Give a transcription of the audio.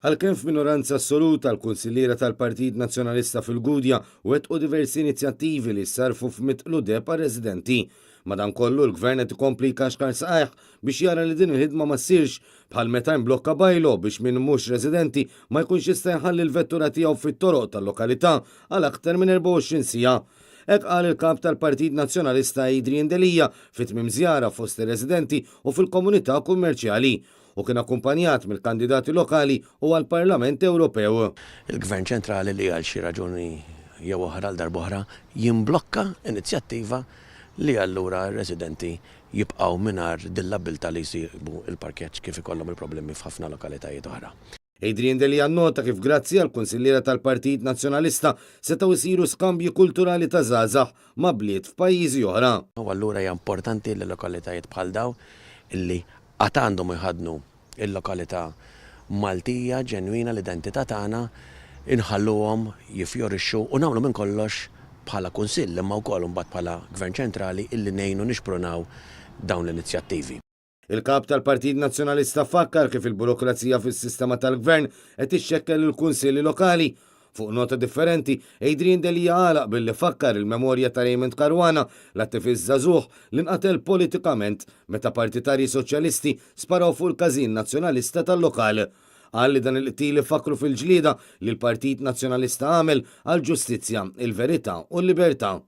Għalkemm f'minoranza assoluta l-Kunsilliera tal-Partit Nazzjonalista fil-Gudja wettqu diversi inizjattivi li sarfu f'mitqlu depa residenti. Madankollu l-Gvern qed ikompli jkaxkar saqajh biex jara li din il-ħidma ma ssirx bħal meta jmblokka bajlo biex min mhux residenti ma jkunx jista' jħalli l-vettura tiegħu fit-toroq tal-lokalità għal aktar minn 24 siegħa. Hekk qal il-kap tal-Partit Nazzjonalista Adrian Delija fit-tmiem żjara fost ir-residenti u fil-komunità kummerċjali u kien akkumpanjat mill-kandidati lokali u għall-Parlament Ewropew. Il-Gvern ċentrali li għal xi raġuni jew oħra għal darb'oħra jimblokka inizjattiva li allura r-residenti jibqgħu mingħajr dill-abilta li jsibu il-parkeġġ kif ikollhom il-problemi f'ħafna lokalitajiet oħra. Adrian Delija annota kif grazzi għal kunsilliera tal-Partit Nazzjonalista setgħu jsiru skambji kulturali ta' żgħażagħ ma' bliet f'pajjiżi oħra. U allura hija importanti li lokalitajiet bħal daw illi qatt għandhom iħadnu il-lokalità Maltija ġenwina l-identità tagħna inħalluhom jifjorixxu u nagħmlu minn kollox bħala kunsill imma wkoll imbagħad bħala Gvern ċentrali illi ngħinu nixprunaw dawn l-inizjattivi. Il-kap tal-Partit Nazzjonalista fakkar kif il-burokrazija fis-sistema tal-Gvern qed ixxekkel il-kunsilli lokali. Fuq nota differenti, Adrian Delija għalaq billi fakkar il-memorja ta' Raymond Caruana, l-attivist żagħżugħ li nqatel politikament meta partitarji soċjalisti sparaw fuq il-każin nazzjonalista tal-lokal. Qal li dan il-qtil fakru fil-ġlieda li l-Partit Nazzjonalista għamel għal ġustizzja, il-verità u l-libertà.